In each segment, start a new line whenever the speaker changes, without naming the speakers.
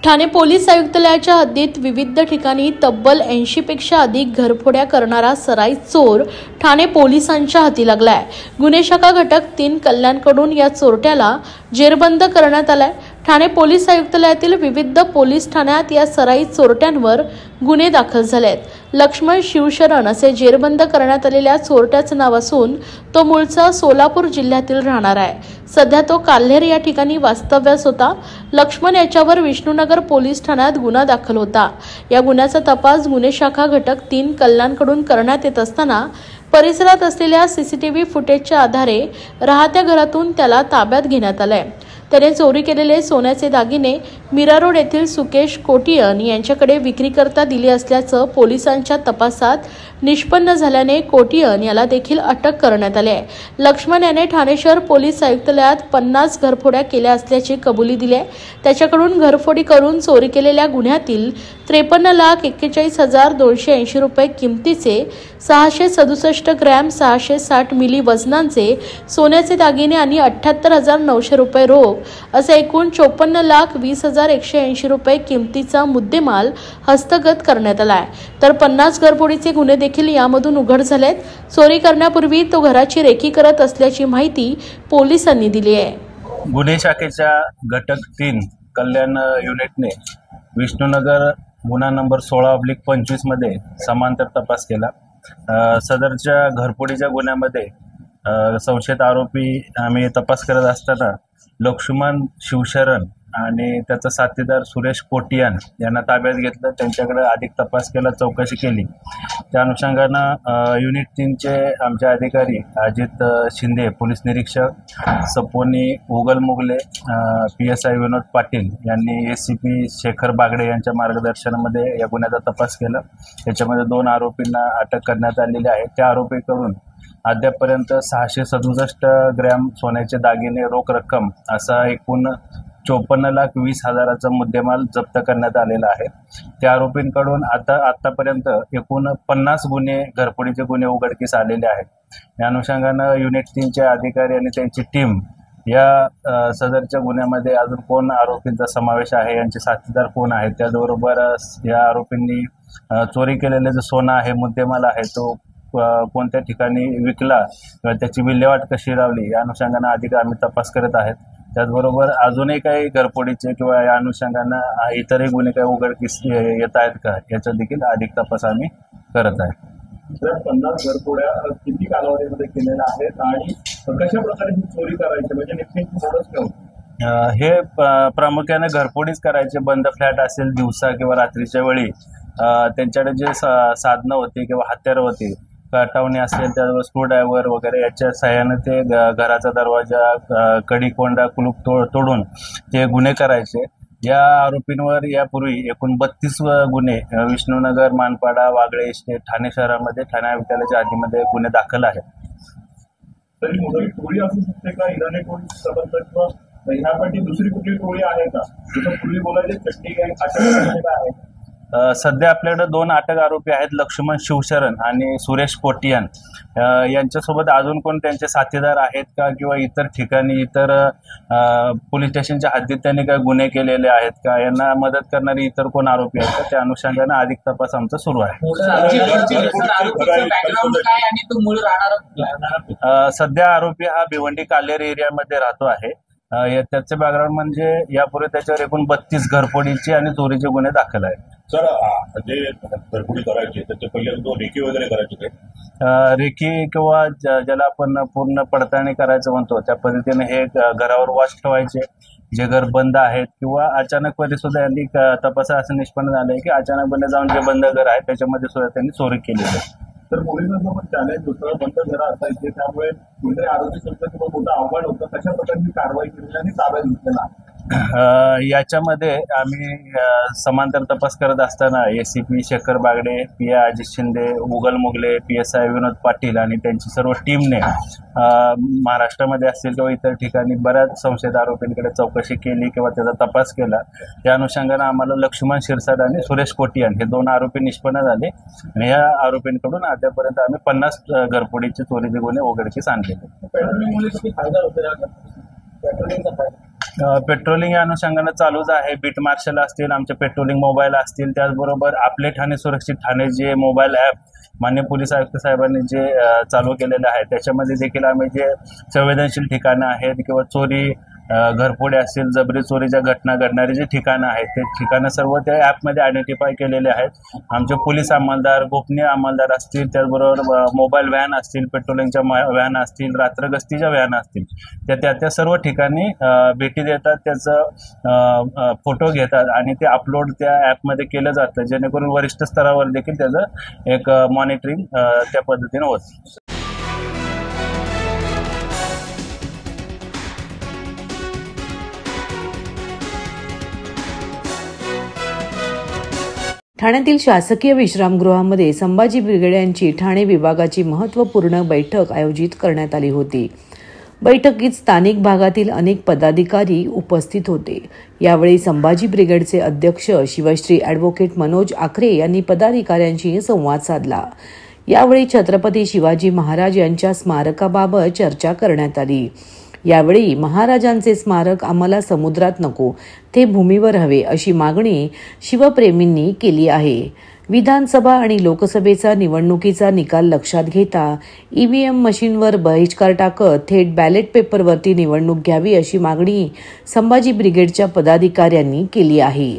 Thane police आयुक्तालयाच्या हद्दीत विविध ठिकाणी तब्बल 80 पेक्षा अधिक घरफोड्या करणारा सराईत चोर ठाणे पोलिसांच्या हाती लागलाय। गुन्हे शाखा घटक 3 कल्याणकडून या चोरट्याला जेरबंद करण्यात आलाय। ठाणे पोलीस आयुक्तालयातील विविध पोलीस ठाण्यात या सराईत चोरट्यांवर गुन्हे दाखल झालेत। लक्ष्मण शिवशरण असे जेरबंद करण्यात आलेल्या चोरट्याचं नाव असून तो मूळचा सोलापूर जिल्ह्यातील राहणार आहे। सध्या तो काल्हेर या ठिकाणी वास्तव्यास होता। लक्ष्मण याच्यावर विष्णुनगर पोलीस ठाण्यात गुन्हा दाखल होता। या गुन्ह्याचा तपास गुन्हे शाखा घटक 3 कल्याणकडून करण्यात येत असताना परिसरात असलेल्या सीसीटीव्ही फुटेजच्या आधारे राहत्या घरातून त्याला ताब्यात घेण्यात आले। त्याने चोरी केलेले सोन्याचे दागिने मीरा रोड येथील सुकेश कोटियन यांच्याकडे विक्रीकरता दिले असल्याचं पोलिसांच्या तपासात निष्पन्न झाल्याने कोटियन याला देखील अटक करण्यात आली आहे। लक्ष्मण याने ठाणे शहर पोलीस आयुक्तालयात 50 घरफोड्या केल्या असल्याची कबुली दिली आहे। त्याच्याकडून घरफोडी करून चोरी केलेल्या गुन्ह्यातील 53,41,280 रुपये किमतीचे 667 ग्रॅम 660 मिली वजनांचे सोन्याचे दागिने आणि 78,900 रुपये रोख असे एकूण 54,20,180 रुपये किमतीचा मुद्देमाल हस्तगत करण्यात आला आहे। तर 50 घरफोडीचे गुन्हे देखील यामधून उघड झालेत। चोरी करण्यापूर्वी तो घराची रेकी करत असल्याची माहिती पोलिसांनी दिली आहे।
गुन्हे शाखेच्या घटक 3 कल्याण युनिटने विष्णुनगर गुन्हा नंबर 16/25 मध्ये समांतर तपास केला। सदरच्या घरफोडीच्या गुन्ह्यामध्ये संशयित आरोपी आम्ही तपास करत असताना लक्ष्मण शिवशरण आणि त्याचा साथीदार सुरेश कोटियान यांना ताब्यात घेतलं। त्यांच्याकडे अधिक तपास केला, चौकशी केली। त्या अनुषंगानं युनिट 3चे आमचे अधिकारी अजित शिंदे पोलीस निरीक्षक, सपोनी उगल मुगले, PSI विनोद पाटील यांनी ACP शेखर बागडे यांच्या मार्गदर्शनामध्ये या गुन्ह्याचा तपास केला। त्याच्यामध्ये 2 आरोपींना अटक करण्यात आलेली आहे। त्या आरोपीकडून अद्यापपर्यंत 667 ग्रॅम सोन्याचे दागिने रोख रक्कम असा एकूण 54,20,000चा मुद्देमाल जप्त करण्यात आलेला आहे। त्या आरोपींकडून आतापर्यंत एकूण 50 गुन्हे घरफोडीचे गुन्हे उघडकीस आलेले आहेत। या अनुषंगानं युनिट 3चे अधिकारी आणि त्यांची टीम या सदरच्या गुन्ह्यामध्ये अजून कोण आरोपींचा समावेश आहे, यांचे साथीदार कोण आहेत, त्याचबरोबर या आरोपींनी चोरी केलेले जो सोनं आहे, मुद्देमाल आहे, तो कोणत्या ठिकाणी विकला किंवा त्याची विल्हेवाट कशी लावली या अनुषंगानं अधिक आम्ही तपास करत आहेत। त्याचबरोबर अजूनही काही घरफोडीचे किंवा या अनुषंगानं इतरही गुन्हे काही उघडकीस येत आहेत का याचा देखील अधिक तपास आम्ही करत आहे।
50 घरफोड्या किती कालावधीमध्ये केलेल्या आहेत आणि कशा प्रकारे ही चोरी करायची, म्हणजे नेमकी मोडच काय?
हे प्रामुख्याने घरफोडीच करायचे। बंद फ्लॅट असेल दिवसा किंवा रात्रीच्या वेळी त्यांच्याकडे जे साधनं होती किंवा हत्यारं होती, कटावणी असेल, त्याचबरोबर स्क्रूड्रायव्हर वगैरे याच्या सहाय्याने ते घराचा दरवाजा, कडी कोंडा, कुलूप तोडून ते गुन्हे करायचे। या आरोपींवर यापूर्वी एकूण 32 गुन्हे विष्णुनगर, मानपाडा, वागळे इस्टेट, ठाणे शहरामध्ये ठाणे आयुक्तालयाच्या हद्दीमध्ये गुन्हे दाखल आहेत।
तरी मोठी टोळी असू शकते का? इराणी टोळी संबंध किंवा ह्यासाठी दुसरी कुठली टोळी आहे का? जसं पूर्वी बोलायचे चट्टी गँग अशा आहे?
सध्या आपल्याकडे 2 अटक आरोपी आहेत, लक्ष्मण शिवशरण आणि सुरेश कोटियान। यांच्यासोबत अजून कोण त्यांचे साथीदार आहेत का किंवा इतर ठिकाणी इतर पोलीस स्टेशनच्या हद्दीत त्यांनी काही गुन्हे केलेले आहेत का, यांना मदत करणारे इतर कोण आरोपी आहेत का, त्या अनुषंगाने अधिक तपास आमचा सुरू आहे। सध्या आरोपी हा भिवंडी काल्हेर एरियामध्ये राहतो आहे। त्याचे बॅकग्राऊंड म्हणजे यापूर्वी त्याच्यावर एकूण 32 घरफोडीचे आणि चोरीचे गुन्हे दाखल आहेत।
सर, जे घरफोडी करायचे त्याचे पहिले रेकी वगैरे करायचे,
रेकी किंवा ज्याला आपण पूर्ण पडताळणी करायचं म्हणतो त्या पद्धतीने हे घरावर वॉच ठेवायचे, जे घर बंद आहेत किंवा अचानकपणे सुद्धा यांनी तपासात असं निष्पन्न झालंय की अचानकपणे जाऊन जे बंद घर आहे त्याच्यामध्ये सुद्धा त्यांनी चोरी केलेली आहे।
तर पोलिसांसोबत चॅलेंज होतं, बंद घरं असायचे, त्यामुळे कुठे आरोपी शोधणं किंवा मोठं आव्हान होतं। कशा प्रकारची कारवाई केली आणि ताब्यात घेतलेला?
याच्यामध्ये आम्ही समांतर तपास करत असताना ACP शेखर बागडे, PI अजित शिंदे, उगल मुगले, PSI विनोद पाटील आणि त्यांची सर्व टीमने महाराष्ट्रामध्ये असतील किंवा इतर ठिकाणी बऱ्याच संशयित आरोपींकडे चौकशी केली किंवा त्याचा तपास केला. त्या अनुषंगाने आम्हाला लक्ष्मण शिरसाट आणि सुरेश कोटियान हे 2 आरोपी निष्पन्न झाले आणि या आरोपींकडून अद्यापर्यंत आम्ही 50 घरफोडीचे चोरीचे गुन्हे उघडकीस आणलेले. पेट्रोलिंग या अनुषंगाने चालूच आहे. बीट मार्शल असतील, आमचे पेट्रोलिंग मोबाईल असतील, त्याचबरोबर आपले ठाणे सुरक्षित ठाणे जे मोबाईल ॲप माननीय पोलीस आयुक्त साहेबांनी जे चालू केलेले आहे त्याच्यामध्ये देखील आम्ही जे संवेदनशील ठिकाणं आहेत किंवा चोरी घरफोडे असतील, जबरी चोरीच्या घटना घडणारी जी ठिकाणं आहेत ते ठिकाणं सर्व त्या ॲपमध्ये आयडेंटिफाय केलेले आहेत. आमचे पोलीस अंमलदार, गोपनीय अंमलदार असतील, त्याचबरोबर मोबाईल व्हॅन असतील, पेट्रोलिंगच्या व्हॅन असतील, रात्रगस्तीच्या व्हॅन असतील, त्या सर्व ठिकाणी भेटी देतात, त्याचं फोटो घेतात आणि ते अपलोड त्या ॲपमध्ये केलं जातं, जेणेकरून वरिष्ठ स्तरावर देखील त्याचं एक मॉनिटरिंग त्या पद्धतीनं होतं.
ठाण्यातील शासकीय विश्रामगृहामध्ये संभाजी ब्रिगेड यांची ठाणे विभागाची महत्त्वपूर्ण बैठक आयोजित करण्यात आली होती. बैठकीत स्थानिक भागातील अनेक पदाधिकारी उपस्थित होते. यावेळी संभाजी ब्रिगेडचे अध्यक्ष शिवश्री ॲडव्होकेट मनोज आखरे यांनी पदाधिकाऱ्यांशी संवाद साधला. यावेळी छत्रपती शिवाजी महाराज यांच्या स्मारकाबाबत चर्चा करण्यात आली. यावेळी महाराजांचे स्मारक आम्हाला समुद्रात नको, ते भूमीवर हवे अशी मागणी शिवप्रेमींनी केली आहे. विधानसभा आणि लोकसभेचा निवडणुकीचा निकाल लक्षात घेता EVM मशीनवर बहिष्कार टाकत थेट बॅलेट पेपरवरती निवडणूक घ्यावी अशी मागणी संभाजी ब्रिगेडच्या पदाधिकाऱ्यांनी केली आहे.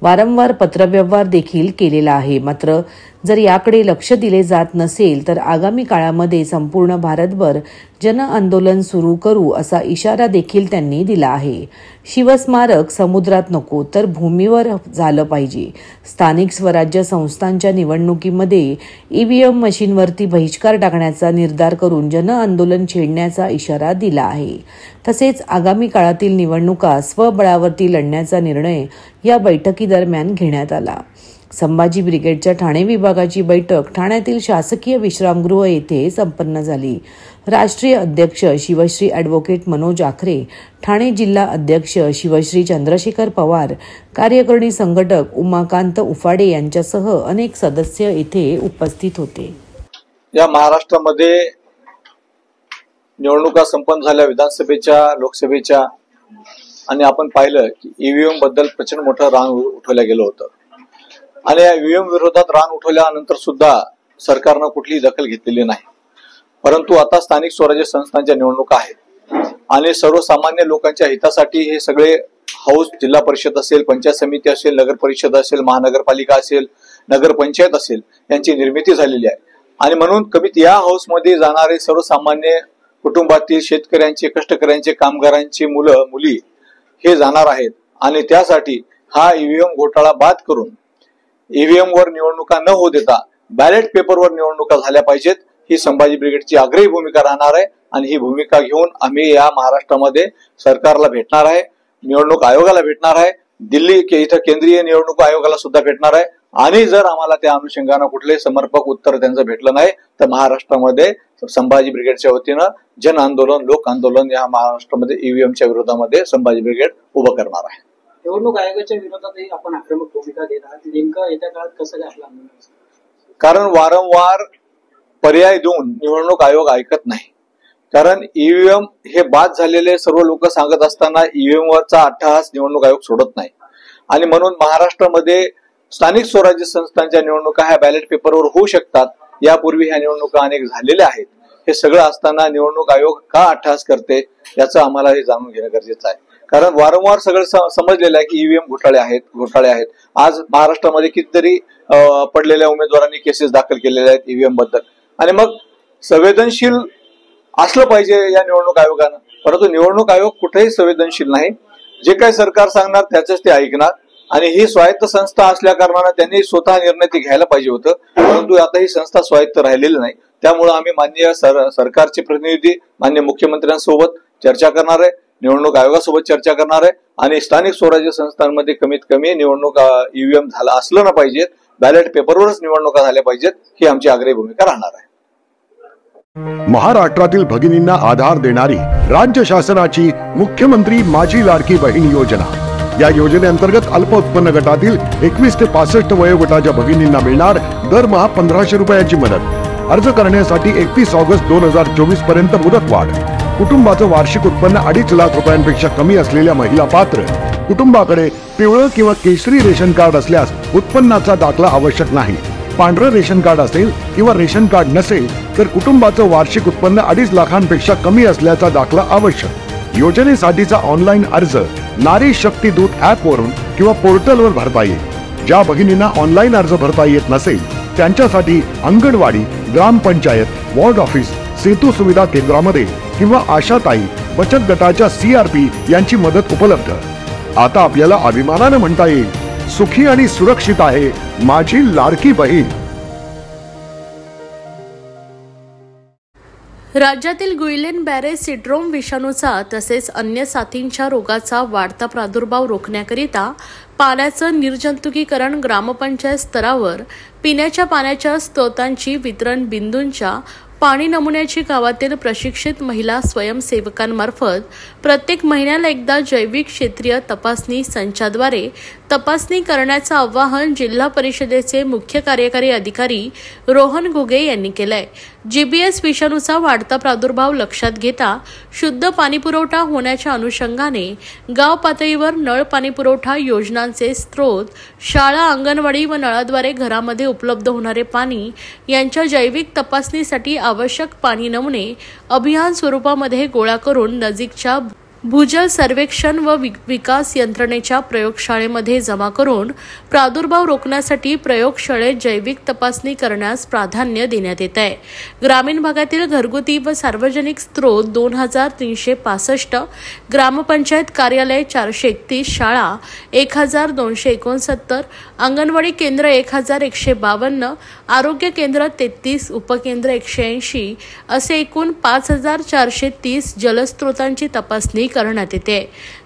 वारंवार पत्रव्यवहार देखील केलेला आहे. मात्र जर याकडे लक्ष दिले जात नसेल तर आगामी काळामध्ये संपूर्ण भारतभर जन आंदोलन सुरू करू असा इशारा देखील त्यांनी दिला आहे. शिवस्मारक समुद्रात नको तर भूमीवर झालं पाहिजे. स्थानिक स्वराज्य संस्थांच्या निवडणुकीमध्ये EVM मशीनवरती बहिष्कार टाकण्याचा निर्धार करून जन आंदोलन छेडण्याचा इशारा दिला आहे. तसेच आगामी काळातील निवडणुका स्वबळावरती लढण्याचा निर्णय या बैठकीदरम्यान घेण्यात आला. संभाजी ब्रिगेडच्या ठाणे विभागाची बैठक ठाण्यातील शासकीय विश्रामगृह येथे संपन्न झाली. राष्ट्रीय अध्यक्ष शिवश्री ॲडव्होकेट मनोज आखरे, ठाणे जिल्हा अध्यक्ष शिवश्री चंद्रशेखर पवार, कार्यकारिणी संघटक उमाकांत उफाडे यांच्यासह अनेक सदस्य येथे उपस्थित होते.
या महाराष्ट्रामध्ये निवडणुका संपन्न झाल्या, विधानसभेच्या, लोकसभेच्या, आणि आपण पाहिलं की EVM बद्दल प्रचंड मोठं रान उठवलं गेलं होतं आणि या EVM विरोधात रान उठवल्यानंतर सुद्धा सरकारनं कुठलीही दखल घेतलेली नाही. परंतु आता स्थानिक स्वराज्य संस्थांच्या निवडणुका आहेत आणि सर्वसामान्य लोकांच्या हितासाठी हे सगळे हाऊस, जिल्हा परिषद असेल, पंचायत समिती असेल, नगर परिषद असेल, महानगरपालिका असेल, नगरपंचायत असेल, यांची निर्मिती झालेली आहे. आणि म्हणून कमीत या हाऊसमध्ये जाणारे सर्वसामान्य कुटुंबातील शेतकऱ्यांचे, कष्टकऱ्यांचे, कामगारांची मुलं मुली हे जाणार आहेत आणि त्यासाठी हा EVM घोटाळा बाद करून EVM वर निवडणुका न होऊ देता बॅलेट पेपरवर निवडणुका झाल्या पाहिजेत, ही संभाजी ब्रिगेडची आग्रही भूमिका राहणार आहे. आणि ही भूमिका घेऊन आम्ही या महाराष्ट्रामध्ये सरकारला भेटणार आहे, निवडणूक आयोगाला भेटणार आहे, दिल्ली इथं केंद्रीय निवडणूक आयोगाला सुद्धा भेटणार आहे. आणि जर आम्हाला त्या अनुषंगानं कुठले समर्पक उत्तर त्यांचं भेटलं नाही तर महाराष्ट्रामध्ये संभाजी ब्रिगेडच्या वतीनं जन आंदोलन, लोक आंदोलन या महाराष्ट्रामध्ये EVMच्या विरोधामध्ये संभाजी ब्रिगेड उभं करणार आहे.
निवडणूक आयोगाच्या विरोधातही आपण आक्रमक भूमिका देत आहात. नेमकं येत्या काळात कसं काय आपलं आंदोलन?
कारण वारंवार पर्याय देऊन निवडणूक आयोग ऐकत नाही. कारण EVM हे बाद झालेले सर्व लोक सांगत असताना EVM वरचा अट्टहास निवडणूक आयोग सोडत नाही. आणि म्हणून महाराष्ट्रामध्ये स्थानिक स्वराज्य संस्थांच्या निवडणुका ह्या बॅलेट पेपरवर होऊ शकतात. यापूर्वी ह्या निवडणुका अनेक झालेल्या आहेत. हे सगळं असताना निवडणूक आयोग का अट्टहास करते याचं आम्हाला हे जाणून घेणं गरजेचं आहे. कारण वारंवार सगळं समजलेलं आहे की EVM घोटाळे आहेत. आज महाराष्ट्रामध्ये कितीतरी पडलेल्या उमेदवारांनी केसेस दाखल केलेल्या आहेत EVM बद्दल. आणि मग संवेदनशील असलं पाहिजे या निवडणूक आयोगानं, परंतु निवडणूक आयोग कुठेही संवेदनशील नाही. जे काही सरकार सांगणार त्याचंच ते ऐकणार. आणि ही स्वायत्त संस्था असल्या कारणानं त्यांनी स्वतः निर्णय ते घ्यायला पाहिजे होतं, परंतु आता ही संस्था स्वायत्त राहिलेली नाही. त्यामुळे आम्ही माननीय सरकारचे प्रतिनिधी, माननीय मुख्यमंत्र्यांसोबत चर्चा करणार आहे. निवडणूक आयोगासोबत चर्चा करणार आहे आणि स्थानिक स्वराज्य संस्थांमध्ये कमीत कमी निवडणूक ईव्हीएम झाला असलं ना पाहिजेत, बॅलेट पेपरवरच निवडणुका झाल्या पाहिजेत, ही आमची आग्रही भूमिका राहणार आहे.
महाराष्ट्रातील भगिनींना आधार देणारी राज्य शासनाची मुख्यमंत्री माझी लाडकी बहीण योजना. या योजनेअंतर्गत अल्प उत्पन्न गटातील 21 ते 65 वयोगटाच्या भगिनींना मिळणार दरमहा 1500 रुपयाची मदत. अर्ज करण्यासाठी 31 ऑगस्ट 2024 पर्यंत मुदतवाढ. कुटुंबाचं वार्षिक उत्पन्न 2.5 लाख रुपयांपेक्षा कमी असलेल्या महिला पात्र. कुटुंबाकडे पिवळं किंवा केशरी रेशन कार्ड असल्यास उत्पन्नाचा दाखला आवश्यक नाही. पांढरं रेशन कार्ड असेल किंवा रेशन कार्ड नसेल तर कुटुंबाचं वार्षिक उत्पन्न 2.5 लाखांपेक्षा कमी असल्याचा दाखला आवश्यक. योजनेसाठीचा ऑनलाईन अर्ज नारी शक्ती दूत ऍप वरून किंवा पोर्टलवर भरता येईल. ज्या भगिनींना ऑनलाईन अर्ज भरता येत नसेल त्यांच्यासाठी अंगणवाडी, ग्रामपंचायत, वॉर्ड ऑफिस, सेतू सुविधा केंद्रामध्ये किंवा आशाताई बचत गटाच्या CRP यांची मदत उपलब्ध. आता आपल्याला अभिमानाने म्हणता येईल, सुखी आणि सुरक्षित आहे माझी लाडकी बहीण.
राज्यातील गुइलेन बॅरे सिंड्रोम विषाणूचा तसेच अन्य साथींच्या रोगाचा वाढता प्रादुर्भाव रोखण्याकरिता पाण्याचं निर्जंतुकीकरण ग्रामपंचायत स्तरावर, पिण्याच्या पाण्याच्या स्त्रोतांची वितरण बिंदूंच्या पाणी नमुन्याची गावातील प्रशिक्षित महिला स्वयंसेवकांमार्फत प्रत्येक महिन्याला एकदा जैविक क्षेत्रीय तपासणी संचाद्वारे तपासणी करण्याचं आवाहन जिल्हा परिषदेचे मुख्य कार्यकारी अधिकारी रोहन घुगे यांनी केलंय. GBS विषाणूचा वाढता प्रादुर्भाव लक्षात घेता शुद्ध पाणीपुरवठा होण्याच्या अनुषंगाने गाव पातळीवर नळ पाणीपुरवठा योजनांचे स्त्रोत, शाळा, अंगणवाडी व नळाद्वारे घरामध्ये उपलब्ध होणारे पाणी यांच्या जैविक तपासणीसाठी आवश्यक पाणी नमुने अभियान स्वरूपामध्ये गोळा करून नजीकच्या भूजल सर्वेक्षण व विकास यंत्रणेच्या प्रयोगशाळेमध्ये जमा करून प्रादुर्भाव रोखण्यासाठी प्रयोगशाळेत जैविक तपासणी करण्यास प्राधान्य देण्यात येत आहे. ग्रामीण भागातील घरगुती व सार्वजनिक स्त्रोत 2365, ग्रामपंचायत कार्यालय 431, शाळा 1269, अंगणवाडी केंद्र 1152, आरोग्य केंद्र 33, उपकेंद्र 180 असे एकूण 5430 जलस्त्रोतांची तपासणी करण्यात येते.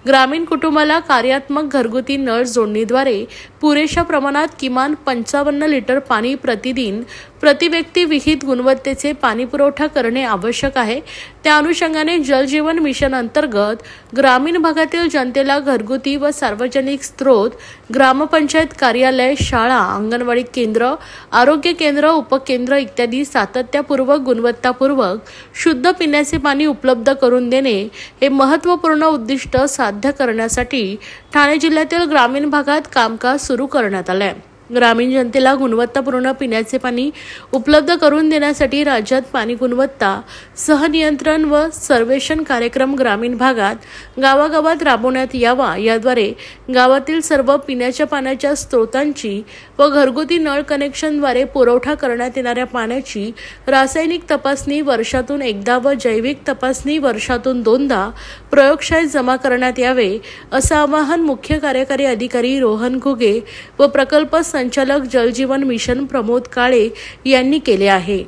ग्रामीण कुटुंबाला कार्यात्मक घरगुती नळ जोडणीद्वारे पुरेशा प्रमाणात किमान 55 लिटर पाणी प्रतिदिन प्रतिव्यक्ती विहित गुणवत्तेचे पाणीपुरवठा करणे आवश्यक आहे. त्या अनुषंगाने जल जीवन मिशन अंतर्गत ग्रामीण भागातील जनतेला घरगुती व सार्वजनिक स्त्रोत, ग्रामपंचायत कार्यालय, शाळा, अंगणवाडी केंद्र, आरोग्य केंद्र, उपकेंद्र इत्यादी सातत्यपूर्वक गुणवत्तापूर्वक शुद्ध पिण्याचे पाणी उपलब्ध करून देणे हे महत्त्वपूर्ण उद्दिष्ट साध्य करण्यासाठी ठाणे जिल्ह्यातील ग्रामीण भागात कामकाज सुरू करण्यात आले आहे. ग्रामीण जनतेला गुणवत्तापूर्ण पिण्याचे पाणी उपलब्ध करून देण्यासाठी राज्यात पाणी गुणवत्ता सहनियंत्रण व सर्वेक्षण कार्यक्रम ग्रामीण भागात गावागावात राबवण्यात यावा. याद्वारे गावातील सर्व पिण्याच्या पाण्याच्या स्त्रोतांची व घरगुती नळ कनेक्शनद्वारे पुरवठा करण्यात येणाऱ्या पाण्याची रासायनिक तपासणी वर्षातून एकदा व जैविक तपासणी वर्षातून 2दा प्रयोगशाळेत जमा करण्यात यावे, असं आवाहन मुख्य कार्यकारी अधिकारी रोहन घुगे व प्रकल्प संचालक जल जीवन मिशन प्रमोद काळे यांनी केले आहे.